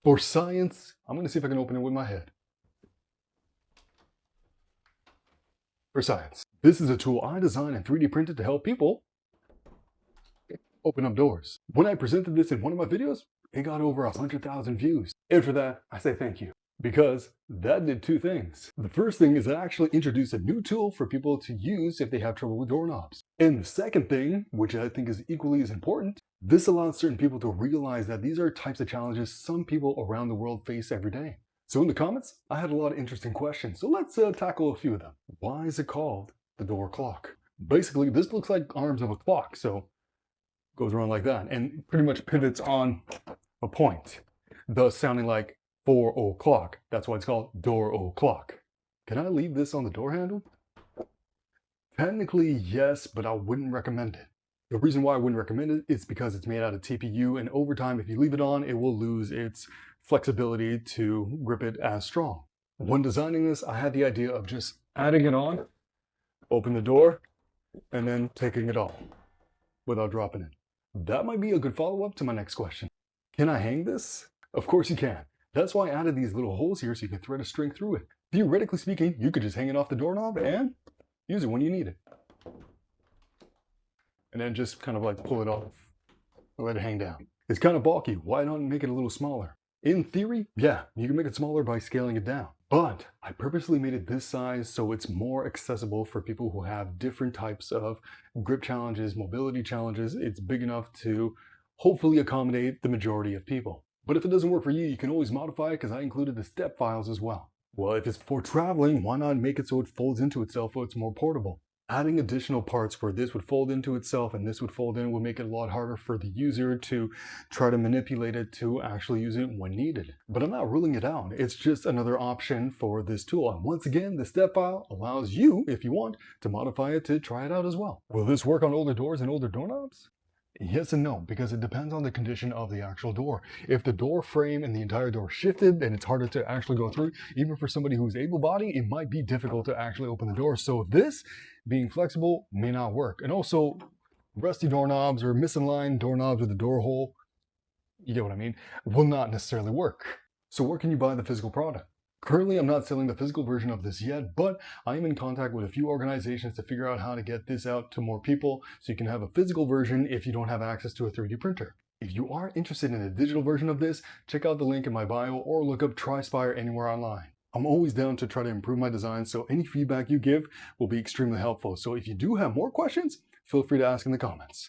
For science, I'm going to see if I can open it with my head. For science, this is a tool I designed and 3D printed to help people open up doors. When I presented this in one of my videos, it got over 100,000 views. And for that, I say thank you. Because that did two things. The first thing is it actually introduced a new tool for people to use if they have trouble with doorknobs. And the second thing, which I think is equally as important, this allows certain people to realize that these are types of challenges some people around the world face every day. So in the comments, I had a lot of interesting questions, so let's tackle a few of them. Why is it called the door clock? Basically, this looks like arms of a clock, so it goes around like that, and pretty much pivots on a point, thus sounding like 4 o'clock. That's why it's called door o'clock. Can I leave this on the door handle? Technically, yes, but I wouldn't recommend it. The reason why I wouldn't recommend it is because it's made out of TPU, and over time, if you leave it on, it will lose its flexibility to grip it as strong. When designing this, I had the idea of just adding it on, open the door, and then taking it off without dropping it. That might be a good follow-up to my next question. Can I hang this? Of course you can. That's why I added these little holes here so you can thread a string through it. Theoretically speaking, you could just hang it off the doorknob and use it when you need it. And then just kind of like pull it off and let it hang down. It's kind of bulky. Why not make it a little smaller? In theory, yeah, you can make it smaller by scaling it down. But I purposely made it this size so it's more accessible for people who have different types of grip challenges, mobility challenges. It's big enough to hopefully accommodate the majority of people. But if it doesn't work for you, you can always modify it because I included the step files as well. Well, if it's for traveling, why not make it so it folds into itself so it's more portable? Adding additional parts where this would fold into itself and this would fold in would make it a lot harder for the user to try to manipulate it to actually use it when needed. But I'm not ruling it out. It's just another option for this tool. And once again, the step file allows you, if you want, to modify it to try it out as well. Will this work on older doors and older doorknobs? Yes and no, because it depends on the condition of the actual door. If the door frame and the entire door shifted, then it's harder to actually go through. Even for somebody who's able-bodied, it might be difficult to actually open the door. So this, being flexible, may not work. And also, rusty doorknobs or misaligned doorknobs with a door hole, you get what I mean, will not necessarily work. So where can you buy the physical product? Currently, I'm not selling the physical version of this yet, but I am in contact with a few organizations to figure out how to get this out to more people so you can have a physical version if you don't have access to a 3D printer. If you are interested in a digital version of this, check out the link in my bio or look up Tryspire anywhere online. I'm always down to try to improve my design, so any feedback you give will be extremely helpful. So if you do have more questions, feel free to ask in the comments.